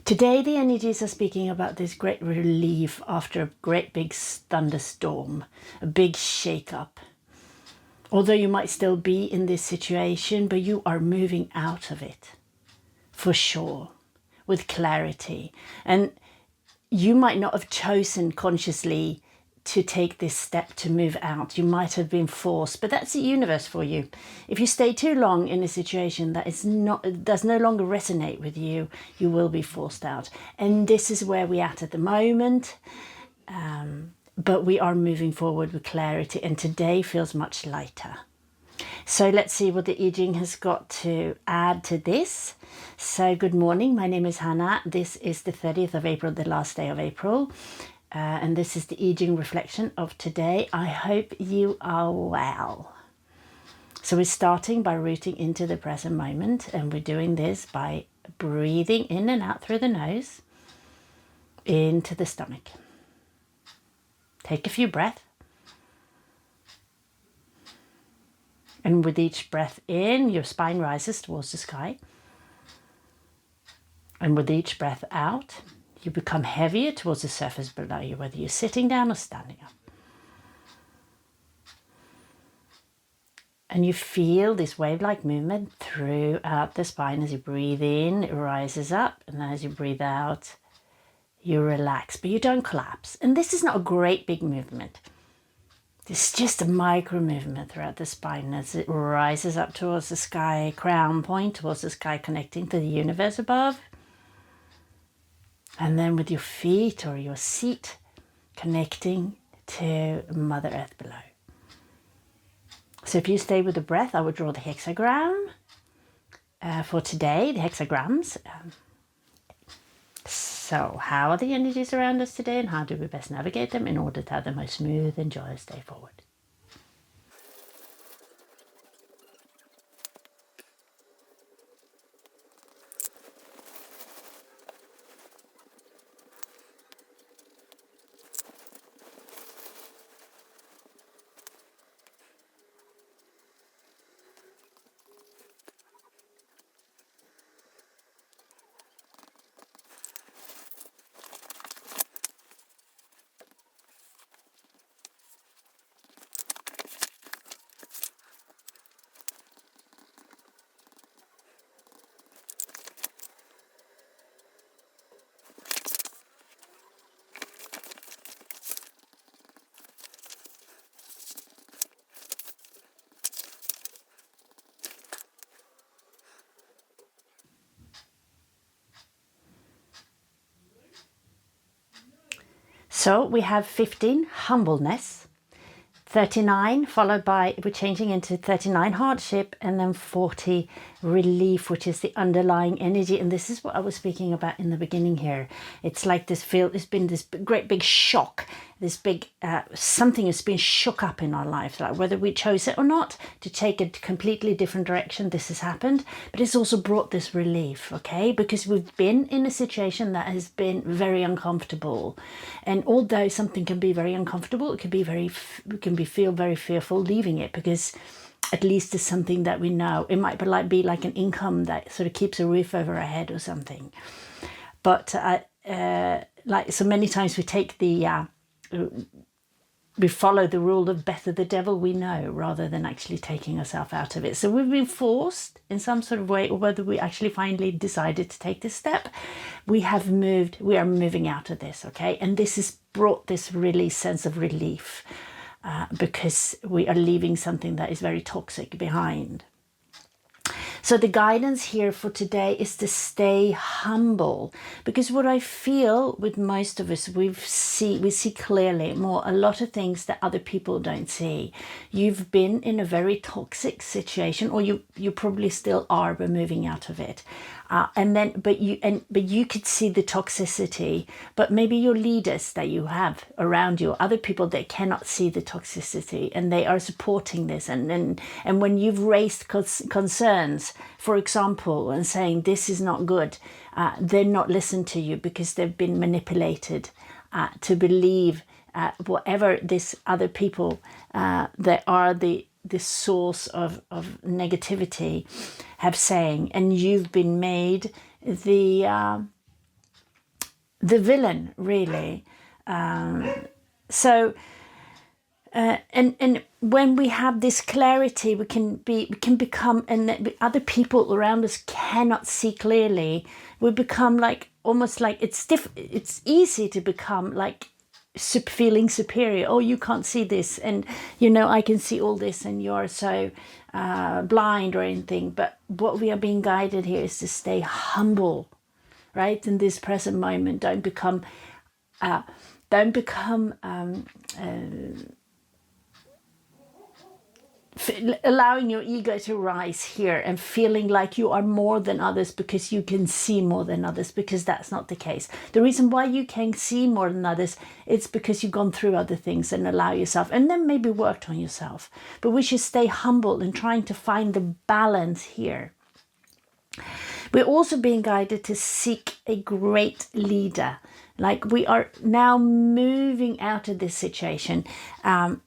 Today, the energies are speaking about this great relief after a great big thunderstorm, a big shake-up. Although you might still be in this situation, but you are moving out of it, for sure, with clarity. And you might not have chosen consciously to take this step to move out. You might have been forced, but that's the universe for you. If you stay too long in a situation that does no longer resonate with you, you will be forced out. And this is where we're at the moment. But we are moving forward with clarity, and today feels much lighter. So let's see what the I Ching has got to add to this. So good morning, my name is Hannah. This is the 30th of April, the last day of April. And this is the I Ching reflection of today. I hope you are well. So we're starting by rooting into the present moment, and we're doing this by breathing in and out through the nose, into the stomach. Take a few breaths. And with each breath in, your spine rises towards the sky. And with each breath out, you become heavier towards the surface below you, whether you're sitting down or standing up. And you feel this wave-like movement throughout the spine. As you breathe in, it rises up. And then as you breathe out, you relax, but you don't collapse. And this is not a great big movement. It's just a micro movement throughout the spine as it rises up towards the sky, crown point, towards the sky, connecting to the universe above. And then with your feet or your seat, connecting to Mother Earth below. So if you stay with the breath, I would draw the hexagram for today, the hexagrams. So how are the energies around us today, and how do we best navigate them in order to have the most smooth and joyous day forward? So we have 15, humbleness, 39, followed by, we're changing into 39, hardship, and then 40, relief, which is the underlying energy. And this is what I was speaking about in the beginning here. It's like this it's been this great big shock, this big, something has been shook up in our life, like whether we chose it or not, to take a completely different direction, this has happened. But it's also brought this relief, okay? Because we've been in a situation that has been very uncomfortable. And although something can be very uncomfortable, it can be feel very fearful leaving it, because at least it's something that we know. It might be like an income that sort of keeps a roof over our head or something. But like so many times we take we follow the rule of better the devil we know, rather than actually taking ourselves out of it. So we've been forced in some sort of way, or whether we actually finally decided to take this step, we are moving out of this, okay? And this has brought this really sense of relief, because we are leaving something that is very toxic behind. So the guidance here for today is to stay humble, because what I feel with most of us, we see clearly a lot of things that other people don't see. You've been in a very toxic situation, or you probably still are, but moving out of it. But you could see the toxicity, but maybe your leaders that you have around you, other people that cannot see the toxicity, and they are supporting this. And when you've raised concerns, for example, and saying this is not good, they're not listening to you, because they've been manipulated to believe whatever this other people that are the source of negativity have saying, and you've been made the the villain, really. So and when we have this clarity, we can become, and other people around us cannot see clearly. We become like almost like it's easy to become like feeling superior. Oh, you can't see this, and I can see all this, and you're so blind or anything. But what we are being guided here is to stay humble, right, in this present moment. Don't become allowing your ego to rise here and feeling like you are more than others because you can see more than others, because that's not the case. The reason why you can see more than others, it's because you've gone through other things and allow yourself, and then maybe worked on yourself. But we should stay humble and trying to find the balance here. We're also being guided to seek a great leader. Like we are now moving out of this situation. And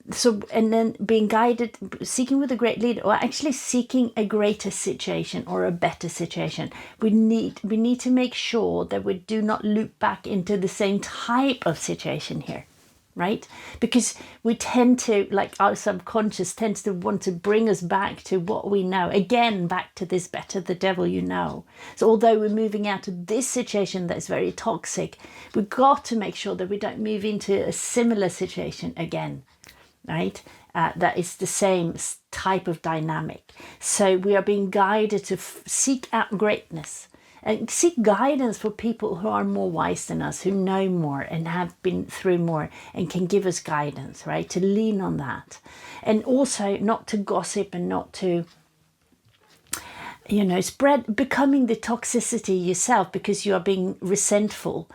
then being guided, seeking with a great leader, or actually seeking a greater situation or a better situation. We need to make sure that we do not loop back into the same type of situation here. Right? Because we tend to, like our subconscious tends to want to bring us back to what we know. Again, back to this better the devil you know. So although we're moving out of this situation that's very toxic, we've got to make sure that we don't move into a similar situation again. Right? That is the same type of dynamic. So we are being guided to seek out greatness. And seek guidance for people who are more wise than us, who know more and have been through more and can give us guidance, right? To lean on that. And also not to gossip and not to, becoming the toxicity yourself because you are being resentful,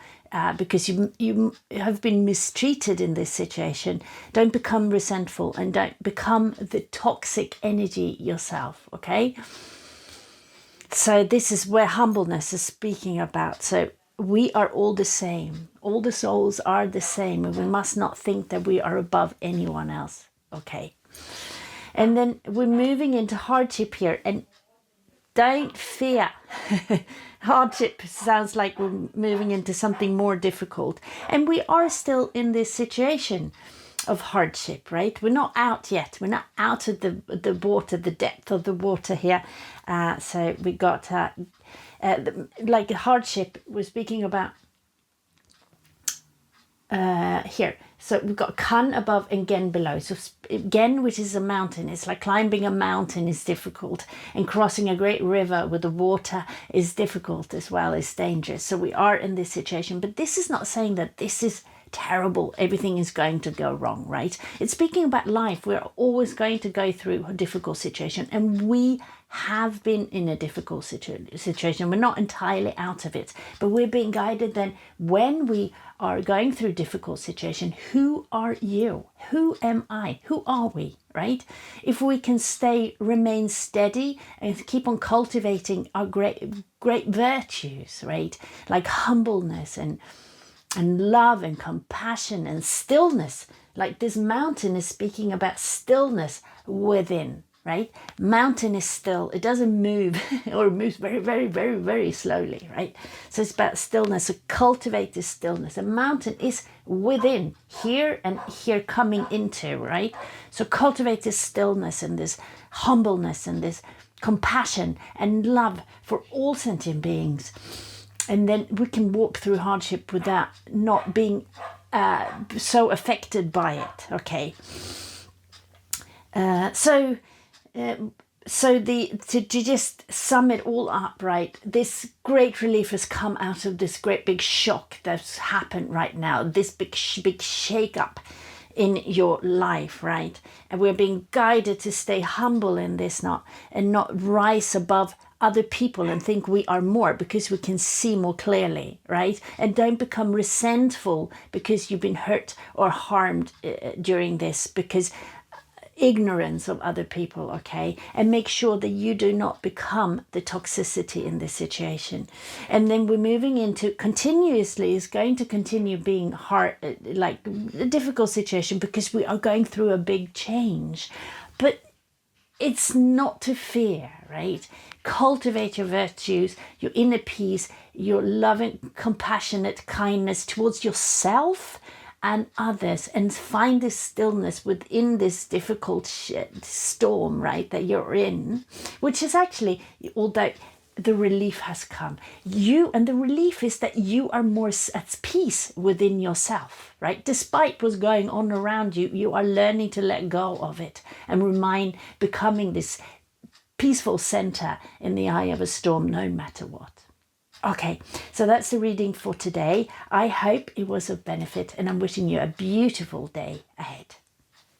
because you have been mistreated in this situation. Don't become resentful and don't become the toxic energy yourself, okay? So this is where humbleness is speaking about. So we are all the same. All the souls are the same. And we must not think that we are above anyone else. Okay. And then we're moving into hardship here. And don't fear. Hardship sounds like we're moving into something more difficult. And we are still in this situation of hardship, right? We're not out yet. We're not out of the water, the depth of the water here. So we got like hardship. We're speaking about here. So we've got Kan above and Gen below. So Gen, which is a mountain, it's like climbing a mountain is difficult, and crossing a great river with the water is difficult as well, as dangerous. So we are in this situation, but this is not saying that this is terrible, everything is going to go wrong, right? It's speaking about life. We're always going to go through a difficult situation, and we have been in a difficult situation. We're not entirely out of it, but we're being guided then when we are going through a difficult situation. Who are you? Who am I? Who are we, right? If we can remain steady and keep on cultivating our great virtues, right? Like humbleness and love and compassion and stillness. Like this mountain is speaking about stillness within, right? Mountain is still. It doesn't move or it moves very, very, very, very slowly, right? So it's about stillness. So cultivate this stillness. A mountain is within, here and here coming into, right? So cultivate this stillness and this humbleness and this compassion and love for all sentient beings. And then we can walk through hardship without not being so affected by it. Okay. So to just sum it all up, right? This great relief has come out of this great big shock that's happened right now. This big shake up in your life, right? And we're being guided to stay humble in this, not rise above other people and think we are more because we can see more clearly, right? And don't become resentful because you've been hurt or harmed during this, because ignorance of other people, okay? And make sure that you do not become the toxicity in this situation. And then we're moving into continuously is going to continue being hard, like a difficult situation, because we are going through a big change. But it's not to fear, right? Cultivate your virtues, your inner peace, your loving, compassionate kindness towards yourself and others, and find this stillness within this difficult storm, right, that you're in, which is actually, although the relief has come, and the relief is that you are more at peace within yourself, right? Despite what's going on around you, you are learning to let go of it and becoming this peaceful center in the eye of a storm, no matter what. Okay, so that's the reading for today. I hope it was of benefit, and I'm wishing you a beautiful day ahead.